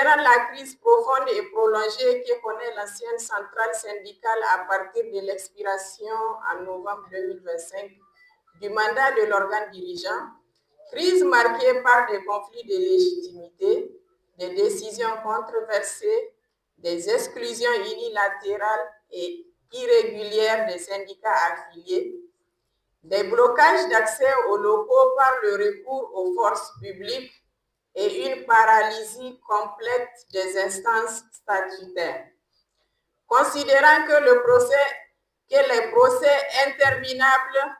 Considérant la crise profonde et prolongée que connaît l'ancienne centrale syndicale à partir de l'expiration en novembre 2025 du mandat de l'organe dirigeant, crise marquée par des conflits de légitimité, des décisions controversées, des exclusions unilatérales et irrégulières des syndicats affiliés, des blocages d'accès aux locaux par le recours aux forces publiques et une paralysie complète des instances statutaires. Considérant que les procès interminables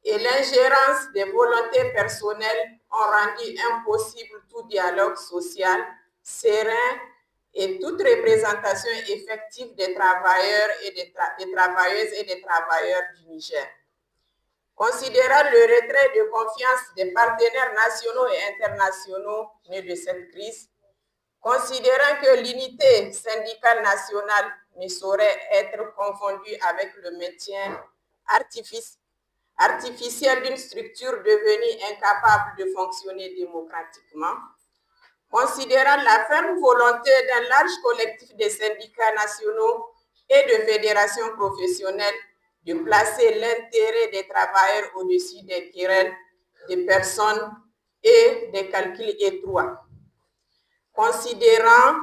et l'ingérence des volontés personnelles ont rendu impossible tout dialogue social serein et toute représentation effective des travailleurs et des travailleuses et des travailleurs du Niger. Considérant le retrait de confiance des partenaires nationaux et internationaux nés de cette crise, considérant que l'unité syndicale nationale ne saurait être confondue avec le maintien artificiel d'une structure devenue incapable de fonctionner démocratiquement, considérant la ferme volonté d'un large collectif de syndicats nationaux et de fédérations professionnelles de placer l'intérêt des travailleurs au-dessus des querelles des personnes et des calculs étroits. Considérant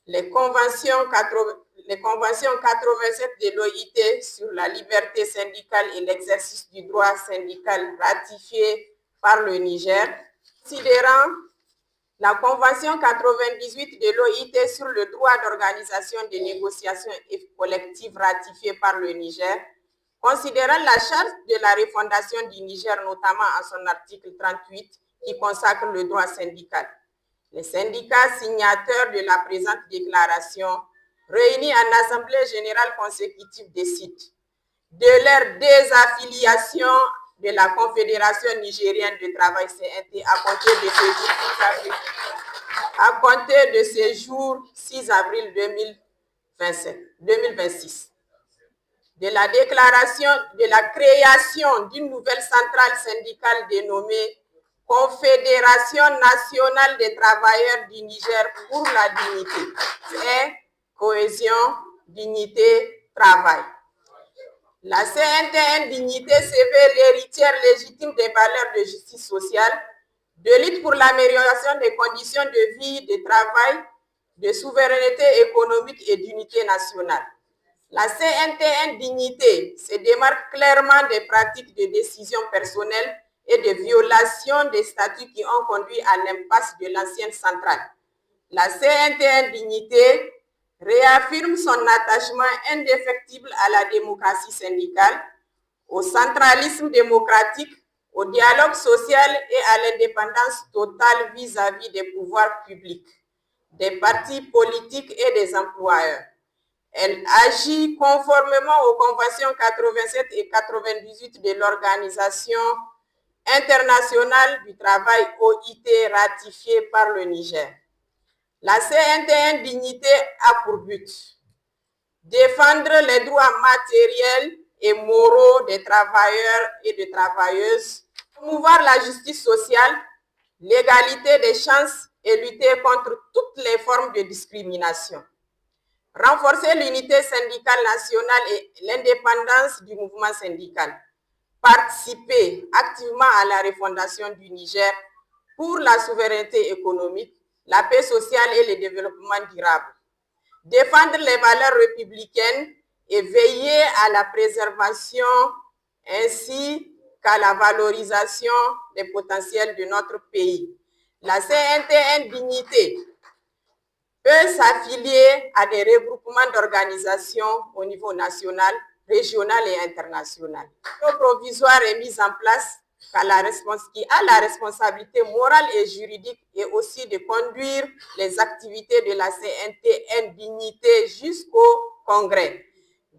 les conventions 87 de l'OIT sur la liberté syndicale et l'exercice du droit syndical ratifiées par le Niger, considérant la convention 98 de l'OIT sur le droit d'organisation des négociations collectives ratifiée par le Niger, considérant la charte de la refondation du Niger, notamment en son article 38, qui consacre le droit syndical. Les syndicats signataires de la présente déclaration, réunis en Assemblée générale consécutive, décident de leur désaffiliation de la Confédération nigérienne de travail CNT à compter de ce jour 6 avril 2026. De la déclaration de la création d'une nouvelle centrale syndicale dénommée Confédération nationale des travailleurs du Niger pour la dignité et cohésion, dignité, travail. La CNTN Dignité se veut l'héritière légitime des valeurs de justice sociale, de lutte pour l'amélioration des conditions de vie, de travail, de souveraineté économique et d'unité nationale. La CNTN Dignité se démarque clairement des pratiques de décision personnelle et de violation des statuts qui ont conduit à l'impasse de l'ancienne centrale. La CNTN Dignité réaffirme son attachement indéfectible à la démocratie syndicale, au centralisme démocratique, au dialogue social et à l'indépendance totale vis-à-vis des pouvoirs publics, des partis politiques et des employeurs. Elle agit conformément aux conventions 87 et 98 de l'Organisation internationale du travail OIT ratifiée par le Niger. La CNTN Dignité a pour but défendre les droits matériels et moraux des travailleurs et des travailleuses, promouvoir la justice sociale, l'égalité des chances et lutter contre toutes les formes de discrimination. Renforcer l'unité syndicale nationale et l'indépendance du mouvement syndical. Participer activement à la refondation du Niger pour la souveraineté économique, la paix sociale et le développement durable. Défendre les valeurs républicaines et veiller à la préservation ainsi qu'à la valorisation des potentiels de notre pays. La CNTN Dignité peut s'affilier à des regroupements d'organisations au niveau national, régional et international. Le provisoire est mis en place qui a la responsabilité morale et juridique et aussi de conduire les activités de la CNTN Dignité jusqu'au Congrès.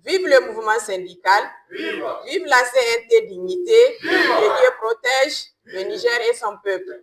Vive le mouvement syndical, vive la CNT Dignité, que Dieu protège le Niger et son peuple.